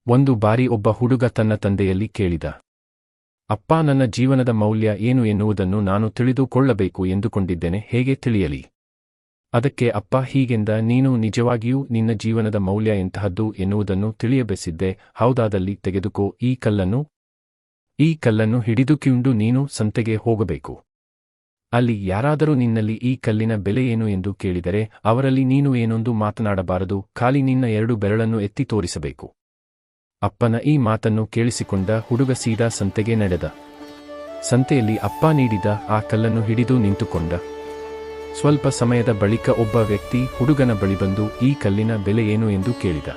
ಒಂದು ಬಾರಿ ಒಬ್ಬ ಹುಡುಗ ತನ್ನ ತಂದೆಯಲ್ಲಿ ಕೇಳಿದ, ಅಪ್ಪ, ನನ್ನ ಜೀವನದ ಮೌಲ್ಯ ಏನು ಎನ್ನುವುದನ್ನು ನಾನು ತಿಳಿದುಕೊಳ್ಳಬೇಕು ಎಂದುಕೊಂಡಿದ್ದೇನೆ, ಹೇಗೆ ತಿಳಿಯಲಿ? ಅದಕ್ಕೆ ಅಪ್ಪ ಹೀಗೆಂದ, ನೀನು ನಿಜವಾಗಿಯೂ ನಿನ್ನ ಜೀವನದ ಮೌಲ್ಯ ಎಂತಹದ್ದು ಎನ್ನುವುದನ್ನು ತಿಳಿಯಬಯಸಿದ್ದೆ, ಹೌದಾದಲ್ಲಿ ತೆಗೆದುಕೋ ಈ ಕಲ್ಲನ್ನು. ಈ ಕಲ್ಲನ್ನು ಹಿಡಿದುಕೊಂಡು ನೀನು ಸಂತೆಗೆ ಹೋಗಬೇಕು. ಅಲ್ಲಿ ಯಾರಾದರೂ ನಿನ್ನಲ್ಲಿ ಈ ಕಲ್ಲಿನ ಬೆಲೆ ಏನು ಎಂದು ಕೇಳಿದರೆ ಅವರಲ್ಲಿ ನೀನು ಏನೊಂದು ಮಾತನಾಡಬಾರದು, ಖಾಲಿ ನಿನ್ನ 2 ಬೆರಳನ್ನು ಎತ್ತಿ ತೋರಿಸಬೇಕು. ಅಪ್ಪನ ಈ ಮಾತನ್ನು ಕೇಳಿಸಿಕೊಂಡ ಹುಡುಗ ಸೀದಾ ಸಂತೆಗೆ ನಡೆದ. ಸಂತೆಯಲ್ಲಿ ಅಪ್ಪ ನೀಡಿದ ಆ ಕಲ್ಲನ್ನು ಹಿಡಿದು ನಿಂತುಕೊಂಡ. ಸ್ವಲ್ಪ ಸಮಯದ ಬಳಿಕ ಒಬ್ಬ ವ್ಯಕ್ತಿ ಹುಡುಗನ ಬಳಿ ಬಂದು ಈ ಕಲ್ಲಿನ ಬೆಲೆ ಏನು ಎಂದು ಕೇಳಿದ.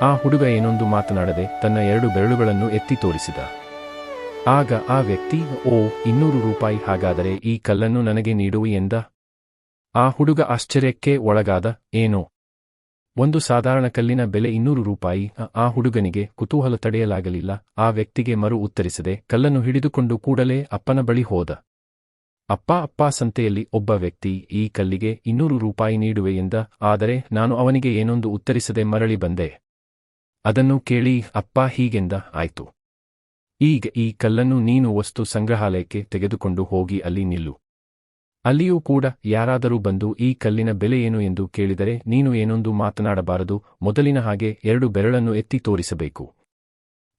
ಆ ಹುಡುಗ ಏನೊಂದು ಮಾತನಾಡದೆ ತನ್ನ 2 ಬೆರಳುಗಳನ್ನು ಎತ್ತಿ ತೋರಿಸಿದ. ಆಗ ಆ ವ್ಯಕ್ತಿ, ಓ, 200 ರೂಪಾಯಿ, ಹಾಗಾದರೆ ಈ ಕಲ್ಲನ್ನು ನನಗೆ ನೀಡುವಿ ಎಂದ. ಆ ಹುಡುಗ ಆಶ್ಚರ್ಯಕ್ಕೆ ಒಳಗಾದ. ಏನೋ ಒಂದು ಸಾಧಾರಣ ಕಲ್ಲಿನ ಬೆಲೆ 200 ರೂಪಾಯಿ? ಆ ಹುಡುಗನಿಗೆ ಕುತೂಹಲ ತಡೆಯಲಾಗಲಿಲ್ಲ. ಆ ವ್ಯಕ್ತಿಗೆ ಮರು ಉತ್ತರಿಸದೆ ಕಲ್ಲನ್ನು ಹಿಡಿದುಕೊಂಡು ಕೂಡಲೇ ಅಪ್ಪನ ಬಳಿ ಹೋದ. ಅಪ್ಪ, ಸಂತೆಯಲ್ಲಿ ಒಬ್ಬ ವ್ಯಕ್ತಿ ಈ ಕಲ್ಲಿಗೆ 200 ರೂಪಾಯಿ ನೀಡುವೆ ಎಂದ, ಆದರೆ ನಾನು ಅವನಿಗೆ ಏನೊಂದು ಉತ್ತರಿಸದೆ ಮರಳಿ ಬಂದೆ. ಅದನ್ನು ಕೇಳಿ ಅಪ್ಪ ಹೀಗೆಂದ, ಆಯ್ತು, ಈಗ ಈ ಕಲ್ಲನ್ನು ನೀನು ವಸ್ತು ಸಂಗ್ರಹಾಲಯಕ್ಕೆ ತೆಗೆದುಕೊಂಡು ಹೋಗಿ ಅಲ್ಲಿ ನಿಲ್ಲು. ಅಲ್ಲಿಯೂ ಕೂಡ ಯಾರಾದರೂ ಬಂದು ಈ ಕಲ್ಲಿನ ಬೆಲೆ ಏನು ಎಂದು ಕೇಳಿದರೆ ನೀನು ಏನೊಂದು ಮಾತನಾಡಬಾರದು, ಮೊದಲಿನ ಹಾಗೆ 2 ಬೆರಳನ್ನು ಎತ್ತಿ ತೋರಿಸಬೇಕು.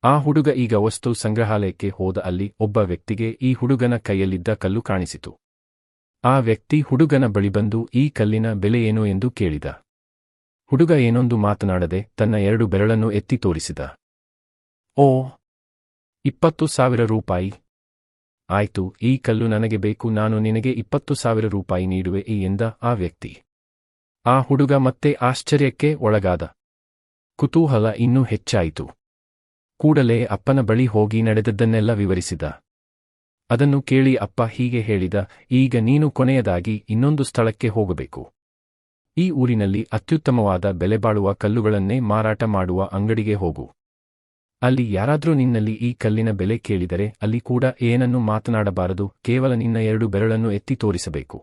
ಆ ಹುಡುಗ ಈಗ ವಸ್ತು ಸಂಗ್ರಹಾಲಯಕ್ಕೆ ಹೋದ. ಅಲ್ಲಿ ಒಬ್ಬ ವ್ಯಕ್ತಿಗೆ ಈ ಹುಡುಗನ ಕೈಯಲ್ಲಿದ್ದ ಕಲ್ಲು ಕಾಣಿಸಿತು. ಆ ವ್ಯಕ್ತಿ ಹುಡುಗನ ಬಳಿ ಬಂದು ಈ ಕಲ್ಲಿನ ಬೆಲೆ ಏನು ಎಂದು ಕೇಳಿದ. ಹುಡುಗ ಏನೊಂದು ಮಾತನಾಡದೆ ತನ್ನ 2 ಬೆರಳನ್ನು ಎತ್ತಿ ತೋರಿಸಿದ. ಓ, 20,000 ರೂಪಾಯಿ. ಆಯ್ತು, ಈ ಕಲ್ಲು ನನಗೆ ಬೇಕು, ನಾನು ನಿನಗೆ 20,000 ರೂಪಾಯಿ ನೀಡುವೆ ಎಂದ ಆ ವ್ಯಕ್ತಿ. ಆ ಹುಡುಗ ಮತ್ತೆ ಆಶ್ಚರ್ಯಕ್ಕೆ ಒಳಗಾದ. ಕುತೂಹಲ ಇನ್ನೂ ಹೆಚ್ಚಾಯಿತು. ಕೂಡಲೇ ಅಪ್ಪನ ಬಳಿ ಹೋಗಿ ನಡೆದದ್ದನ್ನೆಲ್ಲ ವಿವರಿಸಿದ. ಅದನ್ನು ಕೇಳಿ ಅಪ್ಪ ಹೀಗೆ ಹೇಳಿದ, ಈಗ ನೀನು ಕೊನೆಯದಾಗಿ ಇನ್ನೊಂದು ಸ್ಥಳಕ್ಕೆ ಹೋಗಬೇಕು. ಈ ಊರಿನಲ್ಲಿ ಅತ್ಯುತ್ತಮವಾದ ಬೆಲೆಬಾಳುವ ಕಲ್ಲುಗಳನ್ನೇ ಮಾರಾಟ ಮಾಡುವ ಅಂಗಡಿಗೆ ಹೋಗು. ಅಲ್ಲಿ ಯಾರಾದರೂ ನಿನ್ನಲ್ಲಿ ಈ ಕಲ್ಲಿನ ಬೆಲೆ ಕೇಳಿದರೆ ಅಲ್ಲಿ ಕೂಡ ಏನನ್ನೂ ಮಾತನಾಡಬಾರದು, ಕೇವಲ ನಿನ್ನ 2 ಬೆರಳನ್ನು ಎತ್ತಿ ತೋರಿಸಬೇಕು.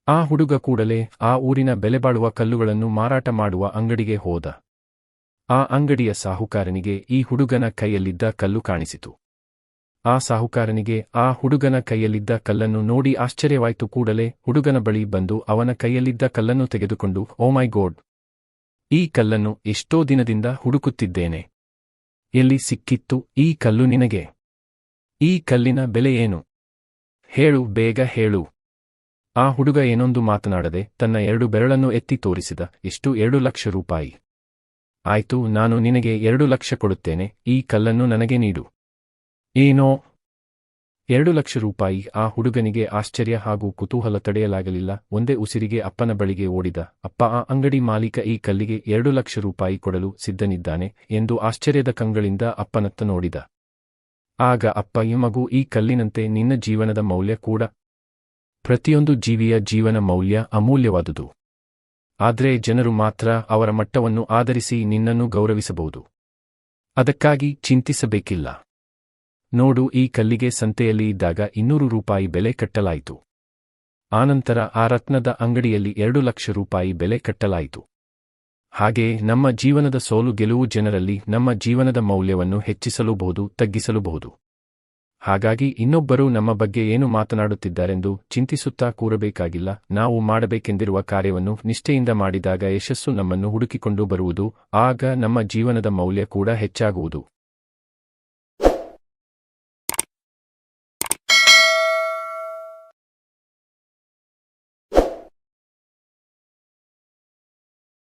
ಆ ಹುಡುಗ ಕೂಡಲೇ ಆ ಊರಿನ ಬೆಲೆಬಾಳುವ ಕಲ್ಲುಗಳನ್ನು ಮಾರಾಟ ಮಾಡುವ ಅಂಗಡಿಗೆ ಹೋದ. ಆ ಅಂಗಡಿಯ ಸಾಹುಕಾರನಿಗೆ ಈ ಹುಡುಗನ ಕೈಯಲ್ಲಿದ್ದ ಕಲ್ಲು ಕಾಣಿಸಿತು. ಆ ಸಾಹುಕಾರನಿಗೆ ಆ ಹುಡುಗನ ಕೈಯಲ್ಲಿದ್ದ ಕಲ್ಲನ್ನು ನೋಡಿ ಆಶ್ಚರ್ಯವಾಯಿತು. ಕೂಡಲೇ ಹುಡುಗನ ಬಳಿ ಬಂದು ಅವನ ಕೈಯಲ್ಲಿದ್ದ ಕಲ್ಲನ್ನು ತೆಗೆದುಕೊಂಡು, ಓ ಮೈ ಗಾಡ್, ಈ ಕಲ್ಲನ್ನು ಎಷ್ಟೋ ದಿನದಿಂದ ಹುಡುಕುತ್ತಿದ್ದೇನೆ. ಎಲ್ಲಿ ಸಿಕ್ಕಿತ್ತು ಈ ಕಲ್ಲು ನಿನಗೆ? ಈ ಕಲ್ಲಿನ ಬೆಲೆ ಏನು? ಹೇಳು, ಬೇಗ ಹೇಳು. ಆ ಹುಡುಗ ಏನೊಂದು ಮಾತನಾಡದೆ ತನ್ನ 2 ಬೆರಳನ್ನು ಎತ್ತಿ ತೋರಿಸಿದ. ಎಷ್ಟು? 2 ಲಕ್ಷ ರೂಪಾಯಿ. ಆಯ್ತು, ನಾನು ನಿನಗೆ 2 ಲಕ್ಷ ಕೊಡುತ್ತೇನೆ, ಈ ಕಲ್ಲನ್ನು ನನಗೆ ನೀಡು. ಏನೋ 2 ಲಕ್ಷ ರೂಪಾಯಿ? ಆ ಹುಡುಗನಿಗೆ ಆಶ್ಚರ್ಯ ಹಾಗೂ ಕುತೂಹಲ ತಡೆಯಲಾಗಲಿಲ್ಲ. ಒಂದೇ ಉಸಿರಿಗೆ ಅಪ್ಪನ ಬಳಿಗೆ ಓಡಿದ. ಅಪ್ಪ, ಆ ಅಂಗಡಿ ಮಾಲೀಕ ಈ ಕಲ್ಲಿಗೆ 2 ಲಕ್ಷ ರೂಪಾಯಿ ಕೊಡಲು ಸಿದ್ಧನಿದ್ದಾನೆ ಎಂದು ಆಶ್ಚರ್ಯದ ಕಂಗಳಿಂದ ಅಪ್ಪನತ್ತ ನೋಡಿದ. ಆಗ ಅಪ್ಪ, ಈ ಮಗು, ಈ ಕಲ್ಲಿನಂತೆ ನಿನ್ನ ಜೀವನದ ಮೌಲ್ಯ ಕೂಡ. ಪ್ರತಿಯೊಂದು ಜೀವಿಯ ಜೀವನ ಮೌಲ್ಯ ಅಮೂಲ್ಯವಾದುದು. ಆದರೆ ಜನರು ಮಾತ್ರ ಅವರ ಮಟ್ಟವನ್ನು ಆಧರಿಸಿ ನಿನ್ನನ್ನು ಗೌರವಿಸಬಹುದು. ಅದಕ್ಕಾಗಿ ಚಿಂತಿಸಬೇಕಿಲ್ಲ. ನೋಡು, ಈ ಕಲ್ಲಿಗೆ ಸಂತೆಯಲ್ಲಿ ಇದ್ದಾಗ 200 ರೂಪಾಯಿ ಬೆಲೆ ಕಟ್ಟಲಾಯಿತು. ಆನಂತರ ಆ ರತ್ನದ ಅಂಗಡಿಯಲ್ಲಿ 2 ಲಕ್ಷ ರೂಪಾಯಿ ಬೆಲೆ ಕಟ್ಟಲಾಯಿತು. ಹಾಗೆಯೇ ನಮ್ಮ ಜೀವನದ ಸೋಲು ಗೆಲುವು ಜನರಲ್ಲಿ ನಮ್ಮ ಜೀವನದ ಮೌಲ್ಯವನ್ನು ಹೆಚ್ಚಿಸಲೂಬಹುದು, ತಗ್ಗಿಸಲೂಬಹುದು. ಹಾಗಾಗಿ ಇನ್ನೊಬ್ಬರು ನಮ್ಮ ಬಗ್ಗೆ ಏನು ಮಾತನಾಡುತ್ತಿದ್ದಾರೆಂದು ಚಿಂತಿಸುತ್ತಾ ಕೂರಬೇಕಾಗಿಲ್ಲ. ನಾವು ಮಾಡಬೇಕೆಂದಿರುವ ಕಾರ್ಯವನ್ನು ನಿಷ್ಠೆಯಿಂದ ಮಾಡಿದಾಗ ಯಶಸ್ಸು ನಮ್ಮನ್ನು ಹುಡುಕಿಕೊಂಡು ಬರುವುದು. ಆಗ ನಮ್ಮ ಜೀವನದ ಮೌಲ್ಯ ಕೂಡ ಹೆಚ್ಚಾಗುವುದು.